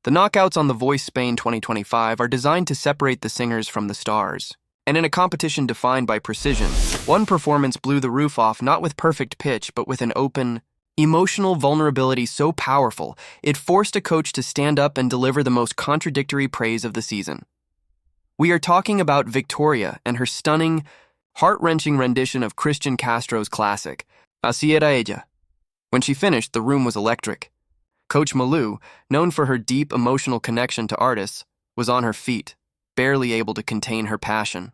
The knockouts on The Voice Spain 2025 are designed to separate the singers from the stars. And in a competition defined by precision, one performance blew the roof off not with perfect pitch, but with an open, emotional vulnerability so powerful, it forced a coach to stand up and deliver the most contradictory praise of the season. We are talking about Victoria and her stunning, heart-wrenching rendition of Christian Castro's classic, Así era ella. When she finished, the room was electric. Coach Malú, known for her deep emotional connection to artists, was on her feet, barely able to contain her passion.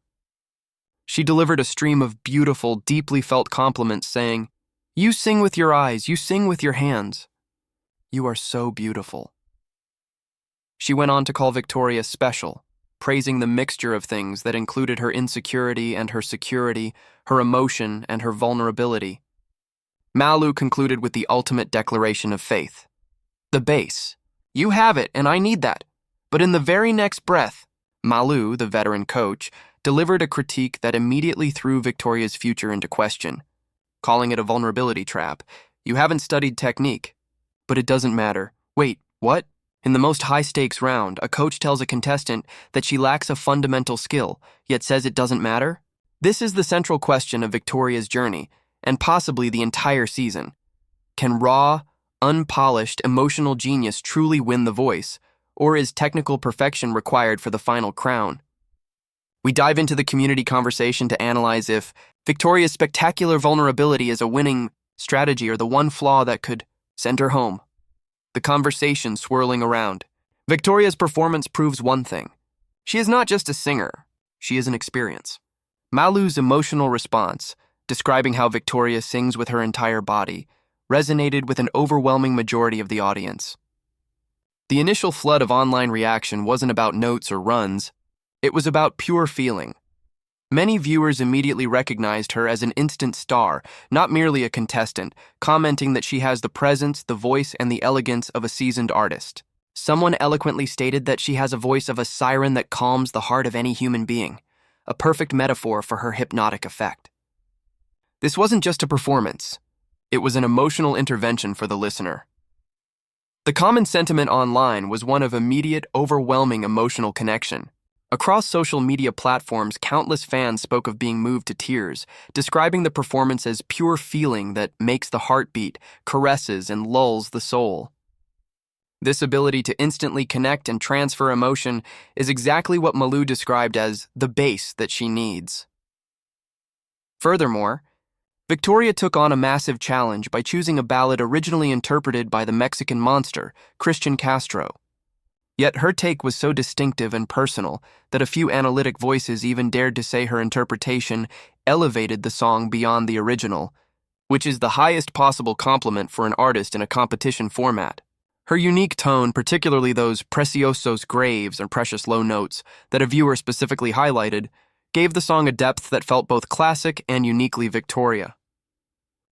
She delivered a stream of beautiful, deeply felt compliments saying, "You sing with your eyes, you sing with your hands. You are so beautiful." She went on to call Victoria special, praising the mixture of things that included her insecurity and her security, her emotion and her vulnerability. Malú concluded with the ultimate declaration of faith. The bass. You have it, and I need that. But in the very next breath, Malú, the veteran coach, delivered a critique that immediately threw Victoria's future into question, calling it a vulnerability trap. You haven't studied technique. But it doesn't matter. Wait, what? In the most high-stakes round, a coach tells a contestant that she lacks a fundamental skill, yet says it doesn't matter? This is the central question of Victoria's journey, and possibly the entire season. Can raw, unpolished, emotional genius truly win The Voice, or is technical perfection required for the final crown? We dive into the community conversation to analyze if Victoria's spectacular vulnerability is a winning strategy or the one flaw that could send her home. The conversation swirling around. Victoria's performance proves one thing. She is not just a singer, she is an experience. Malú's emotional response, describing how Victoria sings with her entire body, resonated with an overwhelming majority of the audience. The initial flood of online reaction wasn't about notes or runs, it was about pure feeling. Many viewers immediately recognized her as an instant star, not merely a contestant, commenting that she has the presence, the voice, and the elegance of a seasoned artist. Someone eloquently stated that she has a voice of a siren that calms the heart of any human being, a perfect metaphor for her hypnotic effect. This wasn't just a performance. It was an emotional intervention for the listener. The common sentiment online was one of immediate, overwhelming emotional connection. Across social media platforms, countless fans spoke of being moved to tears, describing the performance as pure feeling that makes the heart beat, caresses, and lulls the soul. This ability to instantly connect and transfer emotion is exactly what Malú described as the bass that she needs. Furthermore, Victoria took on a massive challenge by choosing a ballad originally interpreted by the Mexican monster, Christian Castro. Yet her take was so distinctive and personal that a few analytic voices even dared to say her interpretation elevated the song beyond the original, which is the highest possible compliment for an artist in a competition format. Her unique tone, particularly those preciosos graves and precious low notes that a viewer specifically highlighted, gave the song a depth that felt both classic and uniquely Victoria.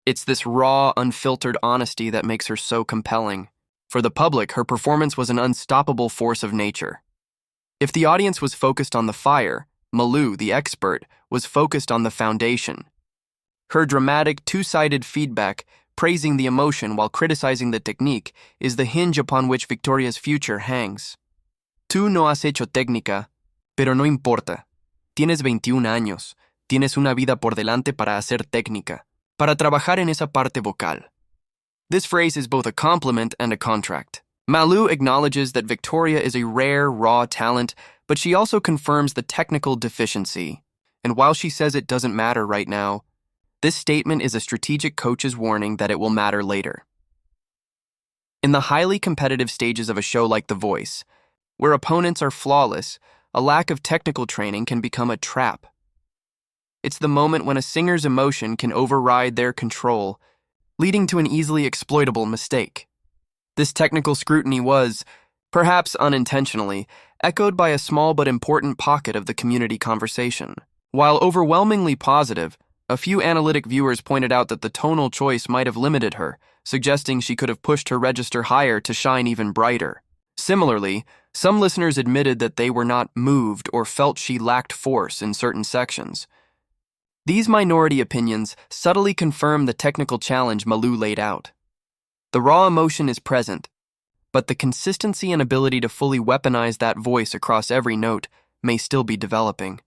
It's this raw, unfiltered honesty that makes her so compelling. For the public, her performance was an unstoppable force of nature. If the audience was focused on the fire, Malú, the expert, was focused on the foundation. Her dramatic, two-sided feedback, praising the emotion while criticizing the technique, is the hinge upon which Victoria's future hangs. Tú no has hecho técnica, pero no importa. Tienes 21 años, tienes una vida por delante para hacer técnica, para trabajar en esa parte vocal. This phrase is both a compliment and a contract. Malú acknowledges that Victoria is a rare, raw talent, but she also confirms the technical deficiency. And while she says it doesn't matter right now, this statement is a strategic coach's warning that it will matter later. In the highly competitive stages of a show like The Voice, where opponents are flawless, a lack of technical training can become a trap. It's the moment when a singer's emotion can override their control, leading to an easily exploitable mistake. This technical scrutiny was, perhaps unintentionally, echoed by a small but important pocket of the community conversation. While overwhelmingly positive, a few analytic viewers pointed out that the tonal choice might have limited her, suggesting she could have pushed her register higher to shine even brighter. Similarly, some listeners admitted that they were not moved or felt she lacked force in certain sections. These minority opinions subtly confirm the technical challenge Malú laid out. The raw emotion is present, but the consistency and ability to fully weaponize that voice across every note may still be developing.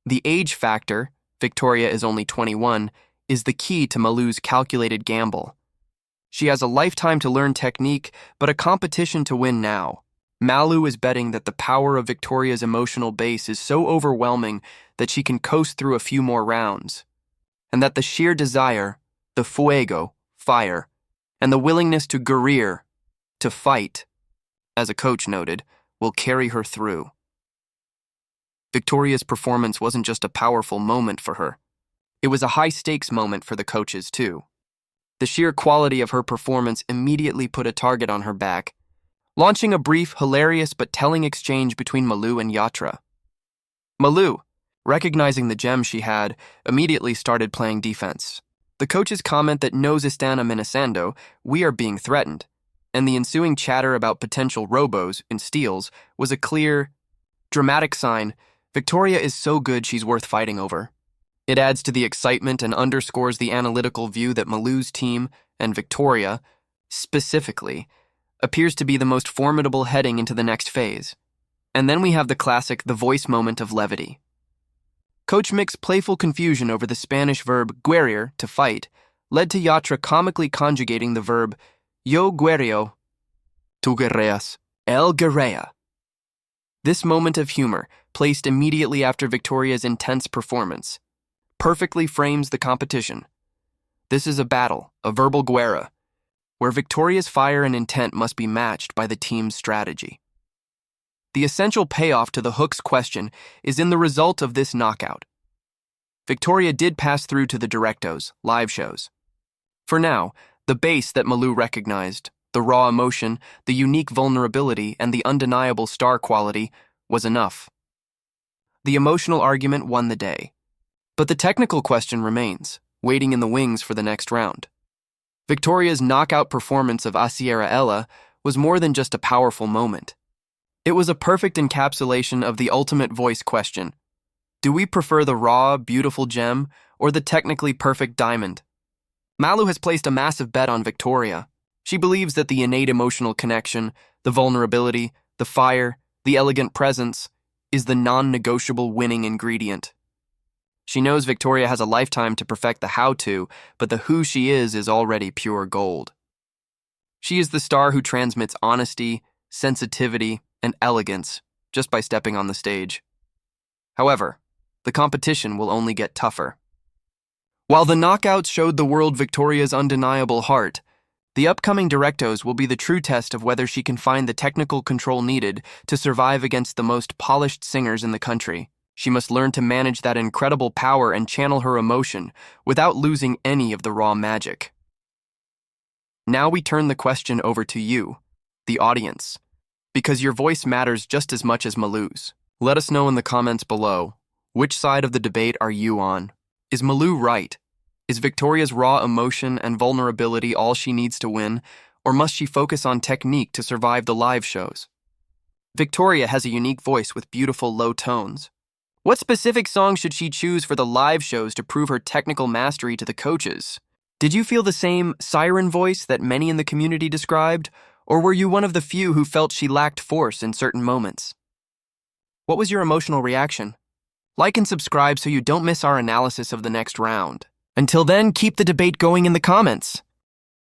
The age factor, Victoria is only 21, is the key to Malú's calculated gamble. She has a lifetime to learn technique, but a competition to win now. Malú is betting that the power of Victoria's emotional base is so overwhelming that she can coast through a few more rounds, and that the sheer desire, the fuego, fire, and the willingness to guerrero, to fight, as a coach noted, will carry her through. Victoria's performance wasn't just a powerful moment for her. It was a high-stakes moment for the coaches, too. The sheer quality of her performance immediately put a target on her back, launching a brief, hilarious but telling exchange between Malú and Yatra. Malú, recognizing the gem she had, immediately started playing defense. The coaches comment that nos están amenazando, we are being threatened, and the ensuing chatter about potential robos and steals was a clear, dramatic sign Victoria is so good she's worth fighting over. It adds to the excitement and underscores the analytical view that Malú's team, and Victoria, specifically, appears to be the most formidable heading into the next phase. And then we have the classic the voice moment of levity. Coach Mick's playful confusion over the Spanish verb guerrear, to fight, led to Yatra comically conjugating the verb yo guerreo, tú guerreas, él guerrea. This moment of humor, placed immediately after Victoria's intense performance, perfectly frames the competition. This is a battle, a verbal guerra, where Victoria's fire and intent must be matched by the team's strategy. The essential payoff to the Hook's question is in the result of this knockout. Victoria did pass through to the Directos, live shows. For now, the base that Malú recognized, the raw emotion, the unique vulnerability, and the undeniable star quality was enough. The emotional argument won the day. But the technical question remains, waiting in the wings for the next round. Victoria's knockout performance of A Sierra Ella was more than just a powerful moment. It was a perfect encapsulation of the ultimate voice question. Do we prefer the raw, beautiful gem or the technically perfect diamond? Malú has placed a massive bet on Victoria. She believes that the innate emotional connection, the vulnerability, the fire, the elegant presence, is the non-negotiable winning ingredient. She knows Victoria has a lifetime to perfect the how-to, but the who she is already pure gold. She is the star who transmits honesty, sensitivity, and elegance just by stepping on the stage. However, the competition will only get tougher. While the knockouts showed the world Victoria's undeniable heart, the upcoming Directos will be the true test of whether she can find the technical control needed to survive against the most polished singers in the country. She must learn to manage that incredible power and channel her emotion without losing any of the raw magic. Now we turn the question over to you, the audience, because your voice matters just as much as Malú's. Let us know in the comments below, which side of the debate are you on? Is Malú right? Is Victoria's raw emotion and vulnerability all she needs to win, or must she focus on technique to survive the live shows? Victoria has a unique voice with beautiful low tones. What specific song should she choose for the live shows to prove her technical mastery to the coaches? Did you feel the same siren voice that many in the community described, or were you one of the few who felt she lacked force in certain moments? What was your emotional reaction? Like and subscribe so you don't miss our analysis of the next round. Until then, keep the debate going in the comments.